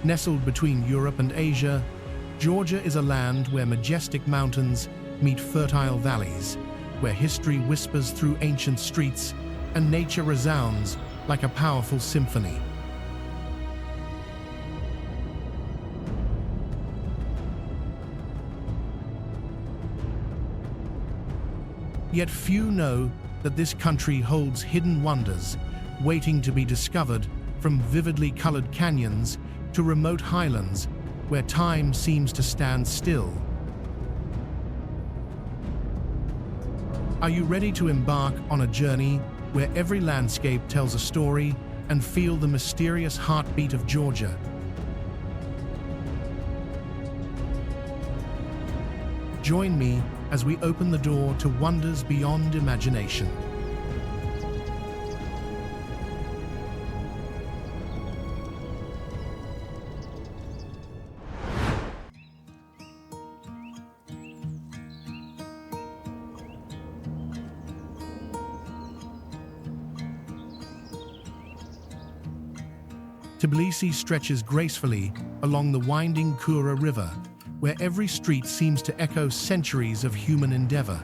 Nestled between Europe and Asia, Georgia is a land where majestic mountains meet fertile valleys, where history whispers through ancient streets and nature resounds like a powerful symphony. Yet few know that this country holds hidden wonders, waiting to be discovered, from vividly colored canyons to remote highlands where time seems to stand still. Are you ready to embark on a journey where every landscape tells a story and feel the mysterious heartbeat of Georgia? Join me as we open the door to wonders beyond imagination. Tbilisi stretches gracefully along the winding Kura River, where every street seems to echo centuries of human endeavor.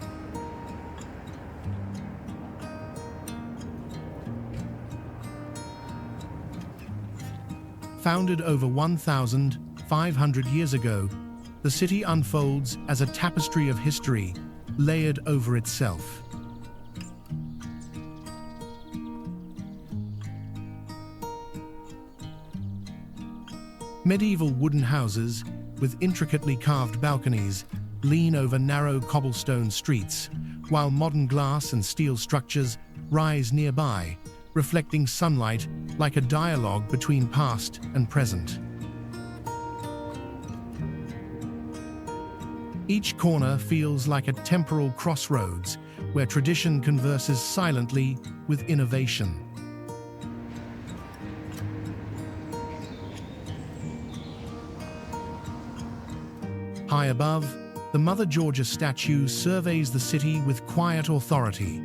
Founded over 1,500 years ago, the city unfolds as a tapestry of history layered over itself. Medieval wooden houses with intricately carved balconies lean over narrow cobblestone streets, while modern glass and steel structures rise nearby, reflecting sunlight like a dialogue between past and present. Each corner feels like a temporal crossroads where tradition converses silently with innovation. High above, the Mother Georgia statue surveys the city with quiet authority,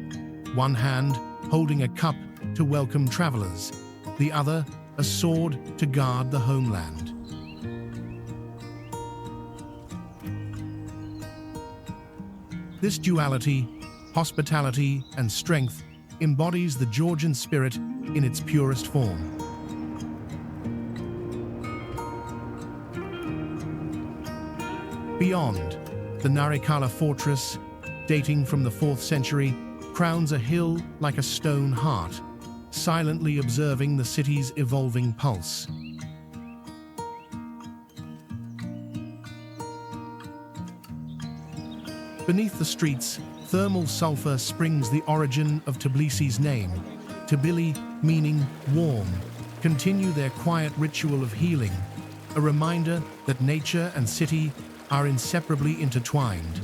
one hand holding a cup to welcome travelers, the other a sword to guard the homeland. This duality, hospitality and strength, embodies the Georgian spirit in its purest form. Beyond, the Narikala fortress, dating from the 4th century, crowns a hill like a stone heart, silently observing the city's evolving pulse. Beneath the streets, thermal sulfur springs the origin of Tbilisi's name. Tbili, meaning warm, continue their quiet ritual of healing, a reminder that nature and city are inseparably intertwined.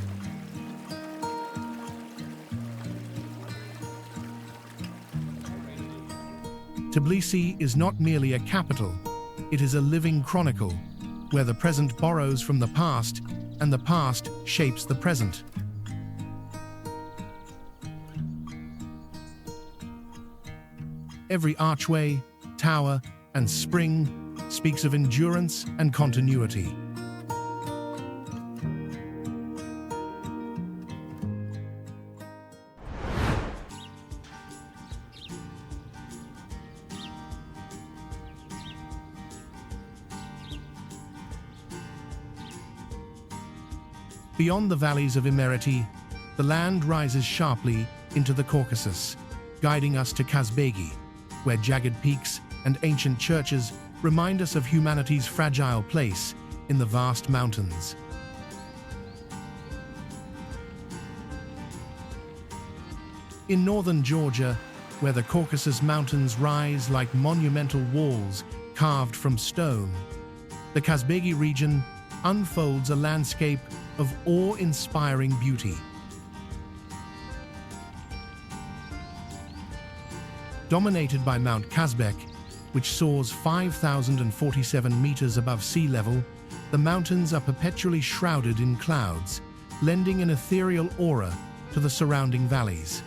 Tbilisi is not merely a capital, it is a living chronicle, where the present borrows from the past and the past shapes the present. Every archway, tower, and spring speaks of endurance and continuity. Beyond the valleys of Imereti, the land rises sharply into the Caucasus, guiding us to Kazbegi, where jagged peaks and ancient churches remind us of humanity's fragile place in the vast mountains. In northern Georgia, where the Caucasus Mountains rise like monumental walls carved from stone, the Kazbegi region unfolds a landscape of awe-inspiring beauty. Dominated by Mount Kazbek, which soars 5,047 meters above sea level, the mountains are perpetually shrouded in clouds, lending an ethereal aura to the surrounding valleys.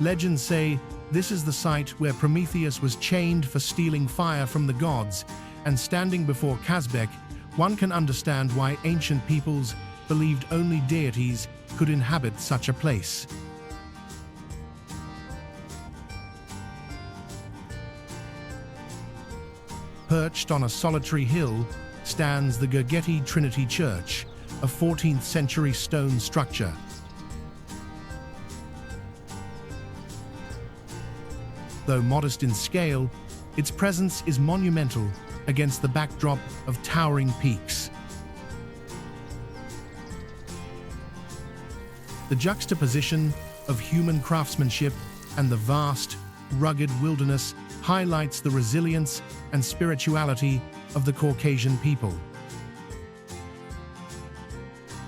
Legends say this is the site where Prometheus was chained for stealing fire from the gods, and standing before Kazbek, one can understand why ancient peoples believed only deities could inhabit such a place. Perched on a solitary hill stands the Gergeti Trinity Church, a 14th century stone structure. Though modest in scale, its presence is monumental against the backdrop of towering peaks. The juxtaposition of human craftsmanship and the vast, rugged wilderness highlights the resilience and spirituality of the Caucasian people.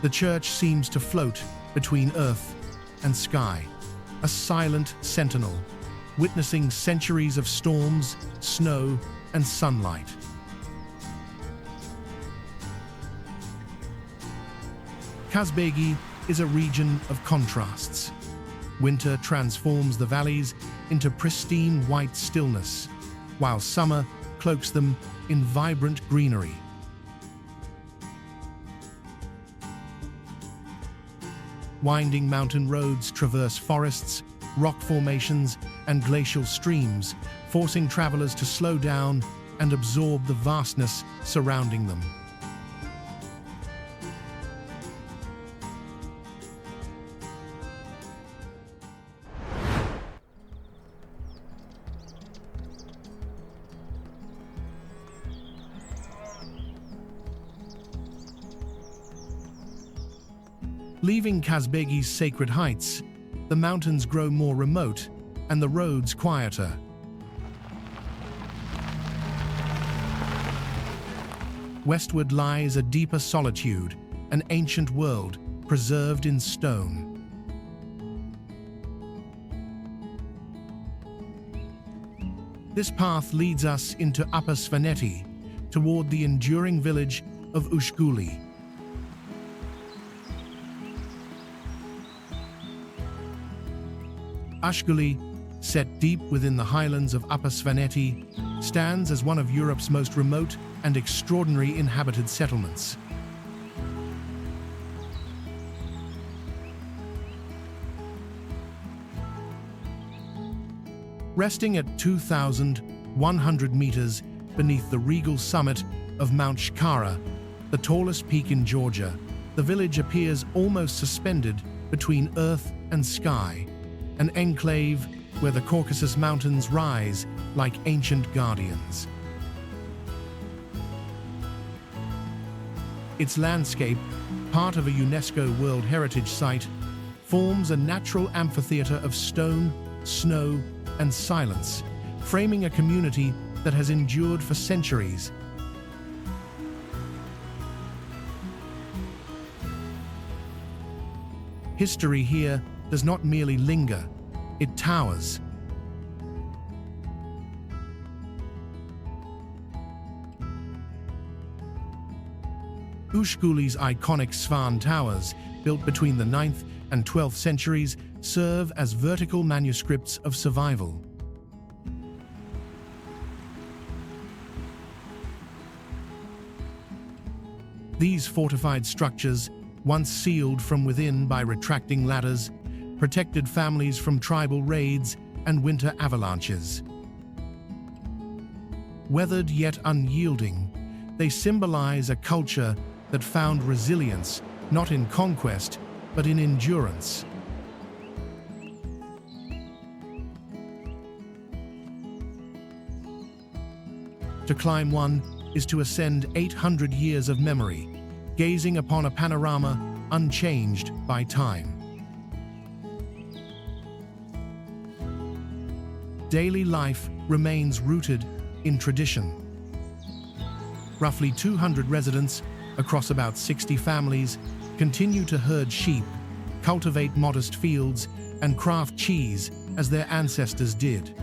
The church seems to float between earth and sky, a silent sentinel, witnessing centuries of storms, snow, and sunlight. Kazbegi is a region of contrasts. Winter transforms the valleys into pristine white stillness, while summer cloaks them in vibrant greenery. Winding mountain roads traverse forests, rock formations, and glacial streams, forcing travelers to slow down and absorb the vastness surrounding them. Leaving Kazbegi's sacred heights, the mountains grow more remote and the roads quieter. Westward lies a deeper solitude, an ancient world preserved in stone. This path leads us into Upper Svaneti, toward the enduring village of Ushguli. Ushguli, set deep within the highlands of Upper Svaneti, stands as one of Europe's most remote and extraordinary inhabited settlements. Resting at 2,100 meters beneath the regal summit of Mount Mtskheta, the tallest peak in Georgia, the village appears almost suspended between earth and sky, an enclave where the Caucasus Mountains rise like ancient guardians. Its landscape, part of a UNESCO World Heritage Site, forms a natural amphitheater of stone, snow, and silence, framing a community that has endured for centuries. History here does not merely linger, it towers. Ushguli's iconic Svan towers, built between the 9th and 12th centuries, serve as vertical manuscripts of survival. These fortified structures, once sealed from within by retracting ladders, protected families from tribal raids and winter avalanches. Weathered yet unyielding, they symbolize a culture that found resilience not in conquest, but in endurance. To climb one is to ascend 800 years of memory, gazing upon a panorama unchanged by time. Daily life remains rooted in tradition. Roughly 200 residents across about 60 families continue to herd sheep, cultivate modest fields, and craft cheese as their ancestors did.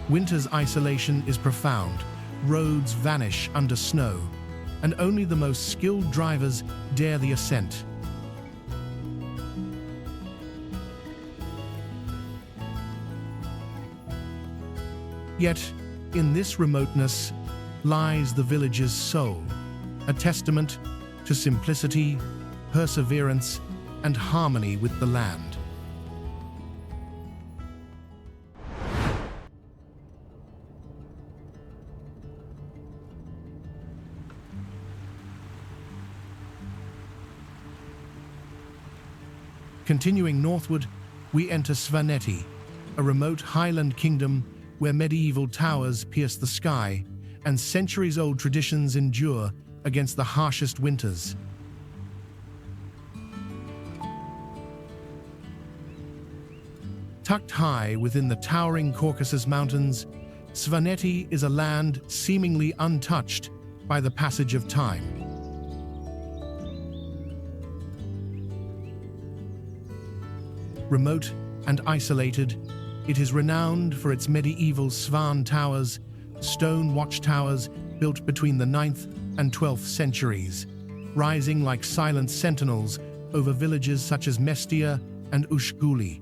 Winter's isolation is profound, roads vanish under snow, and only the most skilled drivers dare the ascent. Yet, in this remoteness lies the village's soul, a testament to simplicity, perseverance, and harmony with the land. Continuing northward, we enter Svaneti, a remote highland kingdom where medieval towers pierce the sky and centuries-old traditions endure against the harshest winters. Tucked high within the towering Caucasus Mountains, Svaneti is a land seemingly untouched by the passage of time. Remote and isolated, it is renowned for its medieval Svan towers, stone watchtowers built between the 9th and 12th centuries, rising like silent sentinels over villages such as Mtskheta and Ushguli.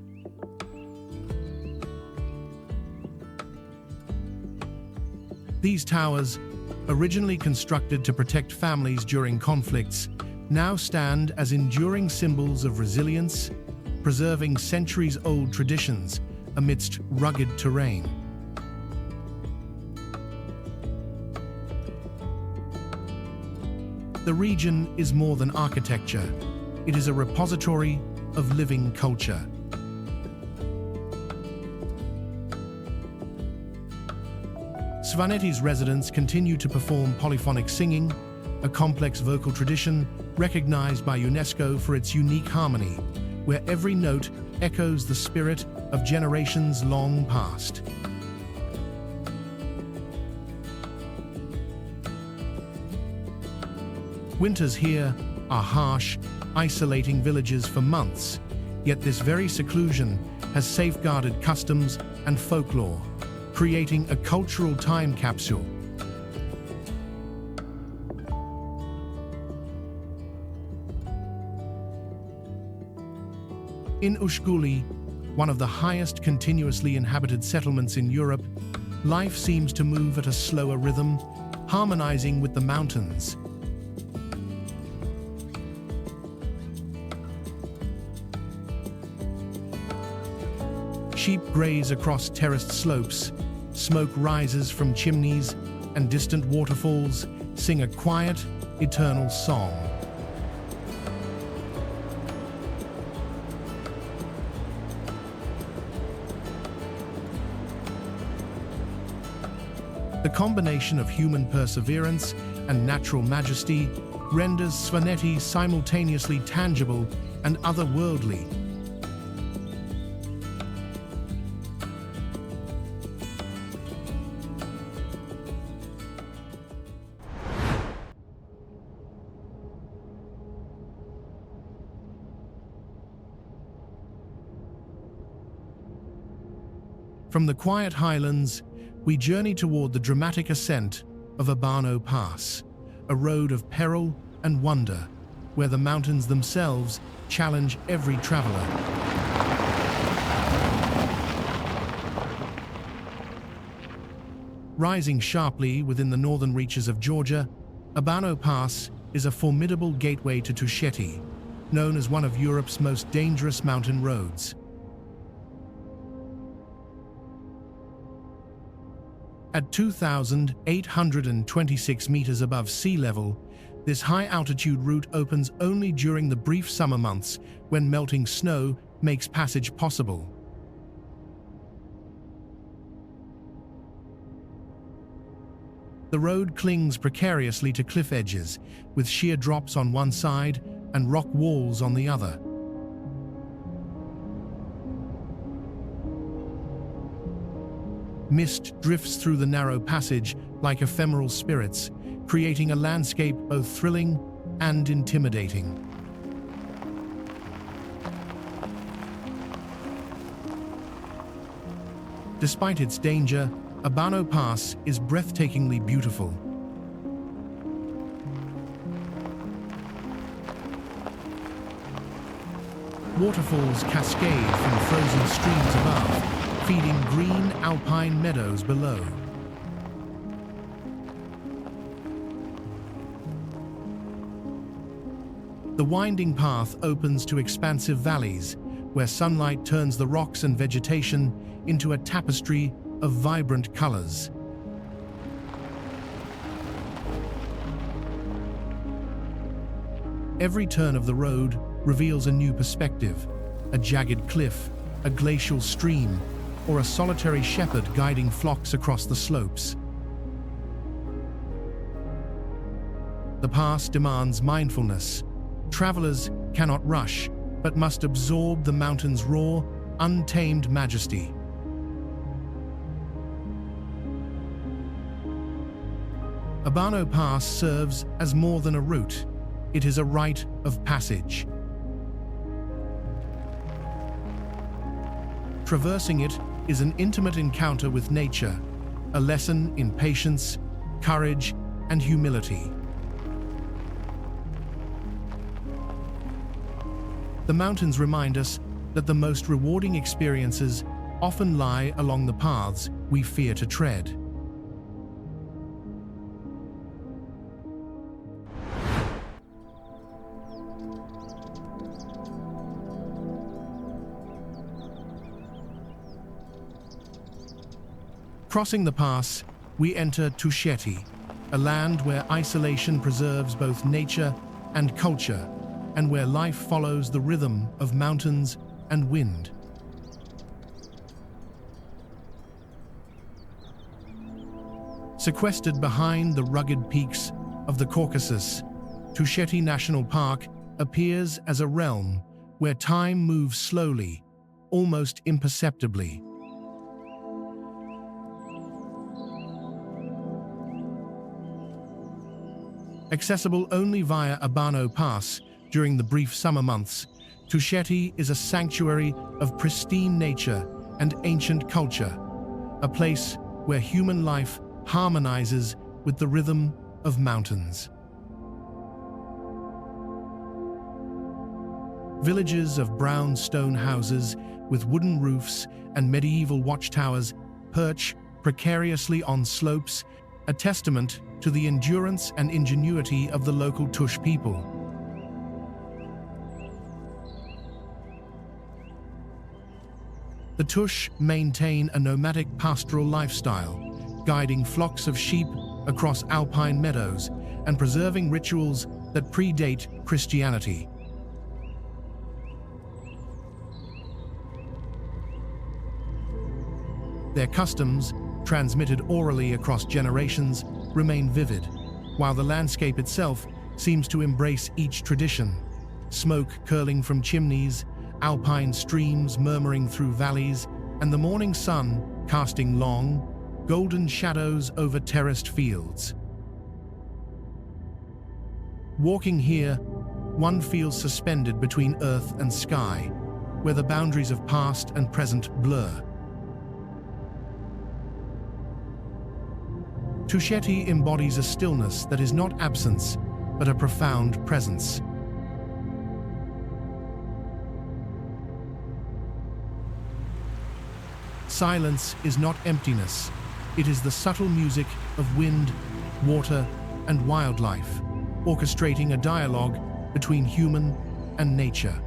These towers, originally constructed to protect families during conflicts, now stand as enduring symbols of resilience, preserving centuries-old traditions amidst rugged terrain. The region is more than architecture. It is a repository of living culture. Svaneti's residents continue to perform polyphonic singing, a complex vocal tradition recognized by UNESCO for its unique harmony, where every note echoes the spirit of generations long past. Winters here are harsh, isolating villages for months, yet this very seclusion has safeguarded customs and folklore, creating a cultural time capsule. In Ushguli, one of the highest continuously inhabited settlements in Europe, life seems to move at a slower rhythm, harmonizing with the mountains. Sheep graze across terraced slopes, smoke rises from chimneys, and distant waterfalls sing a quiet, eternal song. The combination of human perseverance and natural majesty renders Svaneti simultaneously tangible and otherworldly. From the quiet highlands, we journey toward the dramatic ascent of Abano Pass, a road of peril and wonder, where the mountains themselves challenge every traveler. Rising sharply within the northern reaches of Georgia, Abano Pass is a formidable gateway to Tusheti, known as one of Europe's most dangerous mountain roads. At 2,826 meters above sea level, this high-altitude route opens only during the brief summer months when melting snow makes passage possible. The road clings precariously to cliff edges, with sheer drops on one side and rock walls on the other. Mist drifts through the narrow passage like ephemeral spirits, creating a landscape both thrilling and intimidating. Despite its danger, Abano Pass is breathtakingly beautiful. Waterfalls cascade from frozen streams above, feeding green alpine meadows below. The winding path opens to expansive valleys, where sunlight turns the rocks and vegetation into a tapestry of vibrant colors. Every turn of the road reveals a new perspective, a jagged cliff, a glacial stream, or a solitary shepherd guiding flocks across the slopes. The pass demands mindfulness. Travelers cannot rush, but must absorb the mountain's raw, untamed majesty. Abano Pass serves as more than a route. It is a rite of passage. Traversing it is an intimate encounter with nature, a lesson in patience, courage, and humility. The mountains remind us that the most rewarding experiences often lie along the paths we fear to tread. Crossing the pass, we enter Tusheti, a land where isolation preserves both nature and culture, and where life follows the rhythm of mountains and wind. Sequestered behind the rugged peaks of the Caucasus, Tusheti National Park appears as a realm where time moves slowly, almost imperceptibly. Accessible only via Abano Pass during the brief summer months, Tusheti is a sanctuary of pristine nature and ancient culture, a place where human life harmonizes with the rhythm of mountains. Villages of brown stone houses with wooden roofs and medieval watchtowers perch precariously on slopes, a testament to the endurance and ingenuity of the local Tush people. The Tush maintain a nomadic pastoral lifestyle, guiding flocks of sheep across alpine meadows and preserving rituals that predate Christianity. Their customs, transmitted orally across generations, remain vivid, while the landscape itself seems to embrace each tradition. Smoke curling from chimneys, alpine streams murmuring through valleys, and the morning sun casting long, golden shadows over terraced fields. Walking here, one feels suspended between earth and sky, where the boundaries of past and present blur. Tusheti embodies a stillness that is not absence, but a profound presence. Silence is not emptiness. It is the subtle music of wind, water, and wildlife, orchestrating a dialogue between human and nature.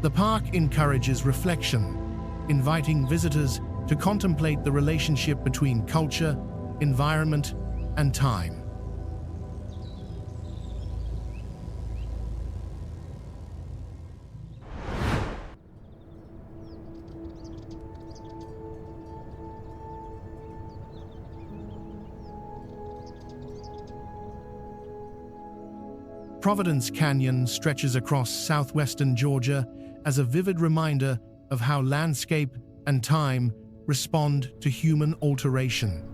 The park encourages reflection, inviting visitors to contemplate the relationship between culture, environment, and time. Providence Canyon stretches across southwestern Georgia as a vivid reminder of how landscape and time respond to human alteration.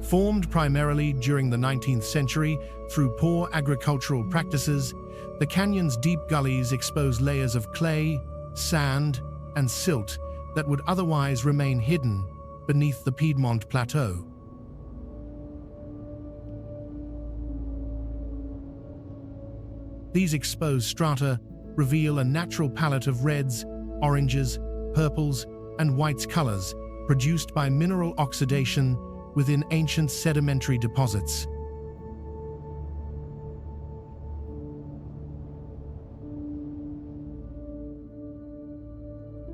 Formed primarily during the 19th century through poor agricultural practices, the canyon's deep gullies expose layers of clay, sand, and silt that would otherwise remain hidden beneath the Piedmont Plateau. These exposed strata reveal a natural palette of reds, oranges, purples, and whites colors produced by mineral oxidation within ancient sedimentary deposits.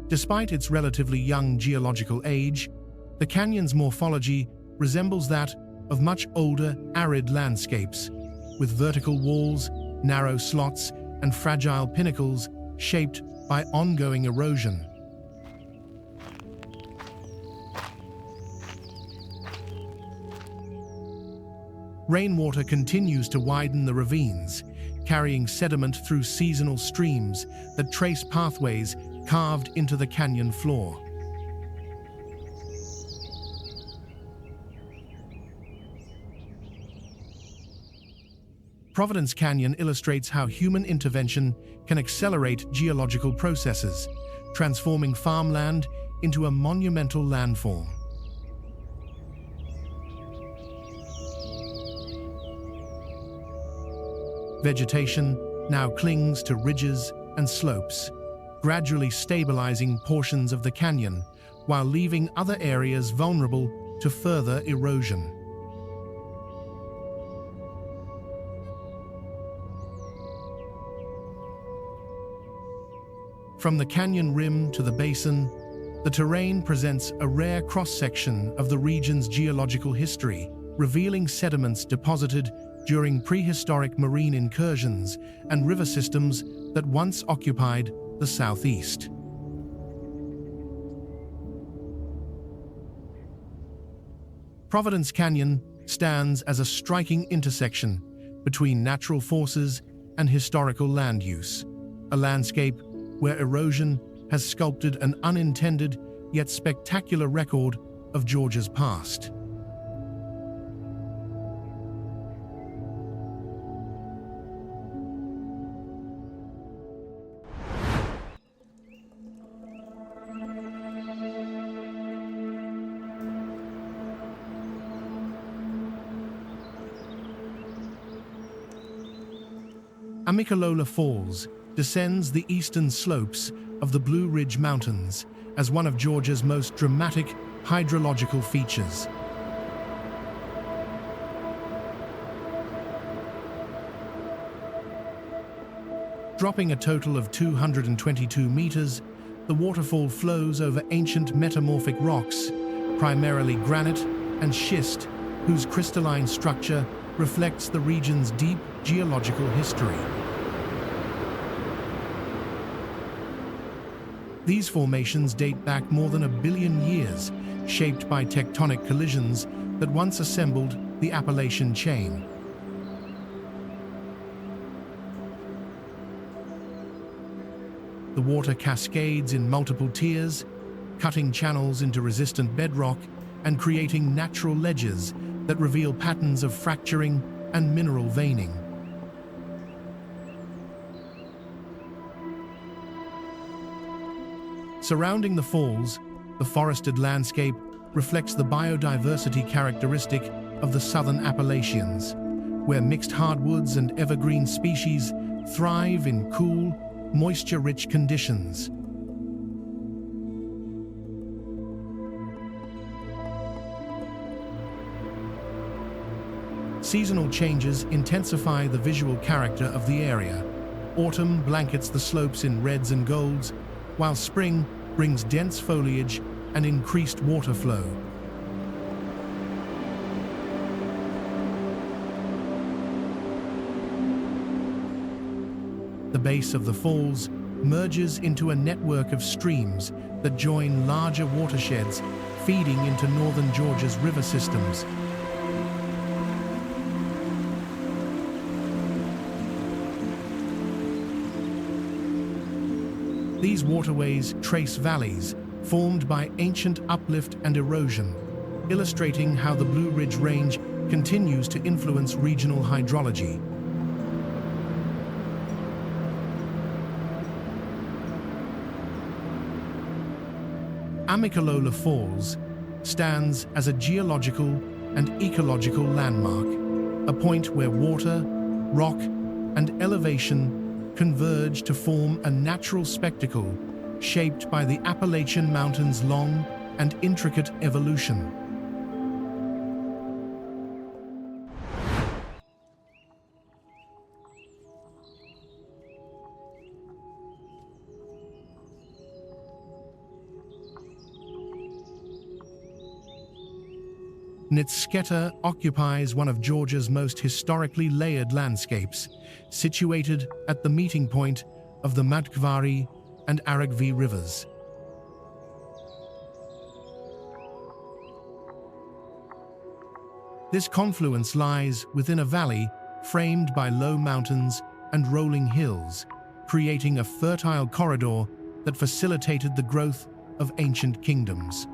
Despite its relatively young geological age, the canyon's morphology resembles that of much older, arid landscapes, with vertical walls, narrow slots, and fragile pinnacles shaped by ongoing erosion. Rainwater continues to widen the ravines, carrying sediment through seasonal streams that trace pathways carved into the canyon floor. Providence Canyon illustrates how human intervention can accelerate geological processes, transforming farmland into a monumental landform. Vegetation now clings to ridges and slopes, gradually stabilizing portions of the canyon while leaving other areas vulnerable to further erosion. From the canyon rim to the basin, the terrain presents a rare cross-section of the region's geological history, revealing sediments deposited during prehistoric marine incursions and river systems that once occupied the southeast. Providence Canyon stands as a striking intersection between natural forces and historical land use, a landscape where erosion has sculpted an unintended yet spectacular record of Georgia's past. Amicalola Falls descends the eastern slopes of the Blue Ridge Mountains as one of Georgia's most dramatic hydrological features. Dropping a total of 222 meters, the waterfall flows over ancient metamorphic rocks, primarily granite and schist, whose crystalline structure reflects the region's deep geological history. These formations date back more than 1 billion years, shaped by tectonic collisions that once assembled the Appalachian chain. The water cascades in multiple tiers, cutting channels into resistant bedrock and creating natural ledges that reveal patterns of fracturing and mineral veining. Surrounding the falls, the forested landscape reflects the biodiversity characteristic of the southern Appalachians, where mixed hardwoods and evergreen species thrive in cool, moisture-rich conditions. Seasonal changes intensify the visual character of the area. Autumn blankets the slopes in reds and golds, while spring brings dense foliage and increased water flow. The base of the falls merges into a network of streams that join larger watersheds, feeding into northern Georgia's river systems. These waterways trace valleys formed by ancient uplift and erosion, illustrating how the Blue Ridge Range continues to influence regional hydrology. Amicalola Falls stands as a geological and ecological landmark, a point where water, rock, and elevation converge to form a natural spectacle shaped by the Appalachian Mountains' long and intricate evolution. Mtskheta occupies one of Georgia's most historically layered landscapes, situated at the meeting point of the Mtkvari and Aragvi rivers. This confluence lies within a valley framed by low mountains and rolling hills, creating a fertile corridor that facilitated the growth of ancient kingdoms.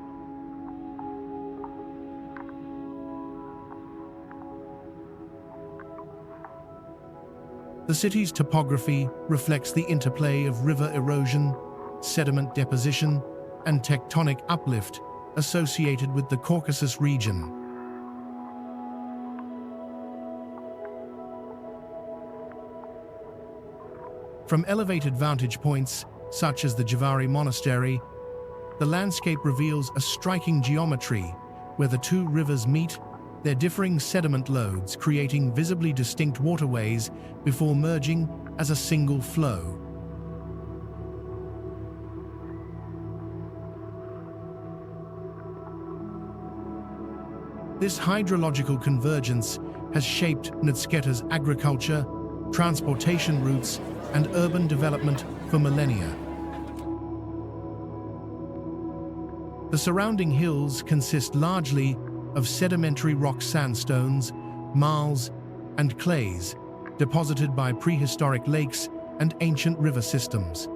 The city's topography reflects the interplay of river erosion, sediment deposition, and tectonic uplift associated with the Caucasus region. From elevated vantage points, such as the Javari Monastery, the landscape reveals a striking geometry where the two rivers meet, their differing sediment loads creating visibly distinct waterways before merging as a single flow. This hydrological convergence has shaped Mtskheta's agriculture, transportation routes, and urban development for millennia. The surrounding hills consist largely of sedimentary rock sandstones, marls, and clays deposited by prehistoric lakes and ancient river systems.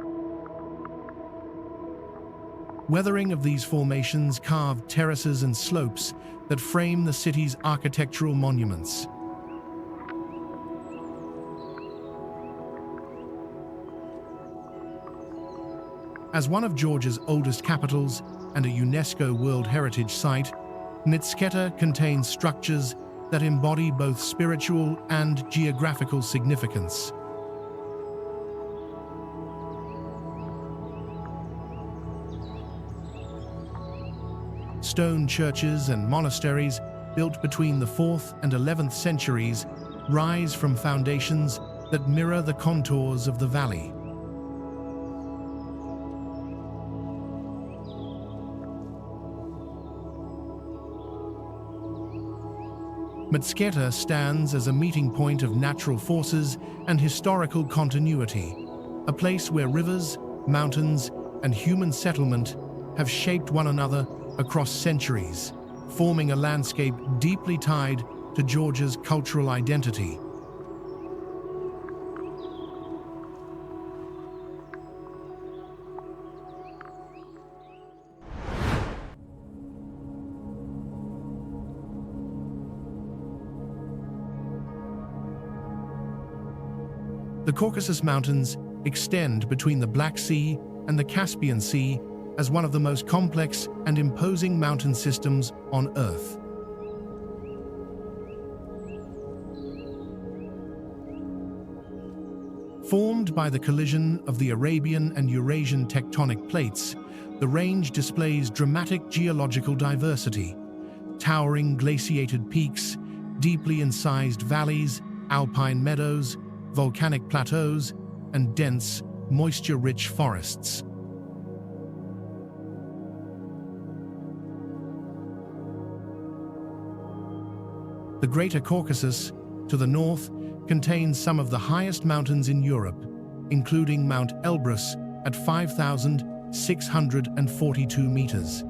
Weathering of these formations carved terraces and slopes that frame the city's architectural monuments. As one of Georgia's oldest capitals and a UNESCO World Heritage Site, Mtskheta contains structures that embody both spiritual and geographical significance. Stone churches and monasteries built between the 4th and 11th centuries rise from foundations that mirror the contours of the valley. Mtskheta stands as a meeting point of natural forces and historical continuity, a place where rivers, mountains, and human settlement have shaped one another across centuries, forming a landscape deeply tied to Georgia's cultural identity. The Caucasus Mountains extend between the Black Sea and the Caspian Sea as one of the most complex and imposing mountain systems on Earth. Formed by the collision of the Arabian and Eurasian tectonic plates, the range displays dramatic geological diversity, towering glaciated peaks, deeply incised valleys, alpine meadows, volcanic plateaus, and dense, moisture-rich forests. The Greater Caucasus, to the north, contains some of the highest mountains in Europe, including Mount Elbrus at 5,642 meters.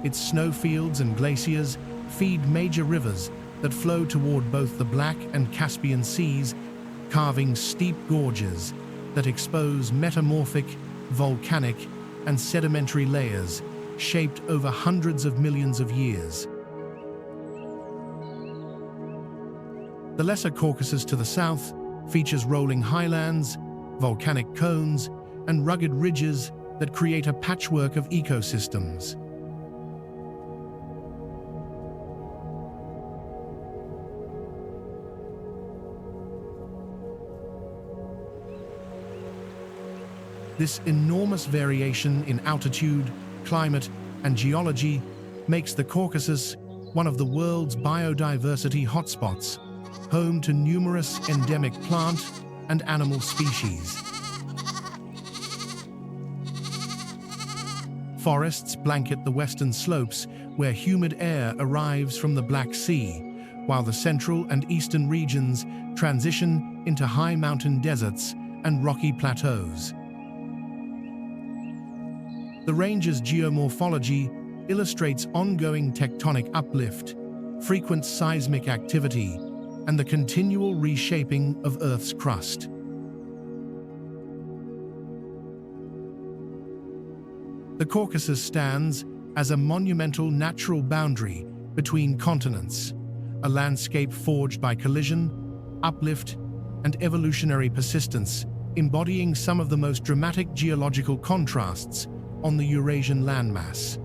Its snowfields and glaciers feed major rivers that flow toward both the Black and Caspian Seas, carving steep gorges that expose metamorphic, volcanic, and sedimentary layers shaped over hundreds of millions of years. The Lesser Caucasus to the south features rolling highlands, volcanic cones, and rugged ridges that create a patchwork of ecosystems. This enormous variation in altitude, climate, and geology makes the Caucasus one of the world's biodiversity hotspots, home to numerous endemic plant and animal species. Forests blanket the western slopes, where humid air arrives from the Black Sea, while the central and eastern regions transition into high mountain deserts and rocky plateaus. The range's geomorphology illustrates ongoing tectonic uplift, frequent seismic activity, and the continual reshaping of Earth's crust. The Caucasus stands as a monumental natural boundary between continents, a landscape forged by collision, uplift, and evolutionary persistence, embodying some of the most dramatic geological contrasts on the Eurasian landmass.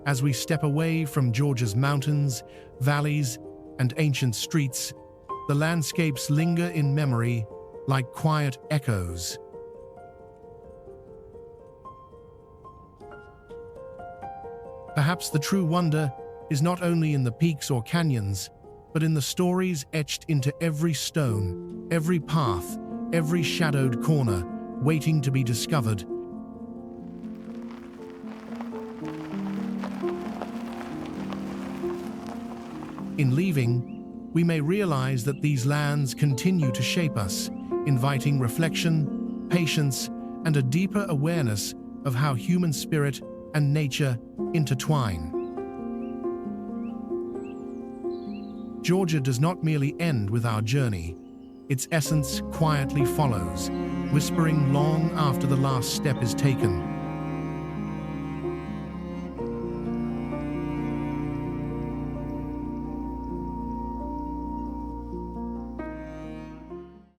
As we step away from Georgia's mountains, valleys, and ancient streets, the landscapes linger in memory like quiet echoes. Perhaps the true wonder is not only in the peaks or canyons, but in the stories etched into every stone, every path, every shadowed corner, waiting to be discovered. In leaving, we may realize that these lands continue to shape us, inviting reflection, patience, and a deeper awareness of how human spirit and nature intertwine. Georgia does not merely end with our journey. Its essence quietly follows, whispering long after the last step is taken.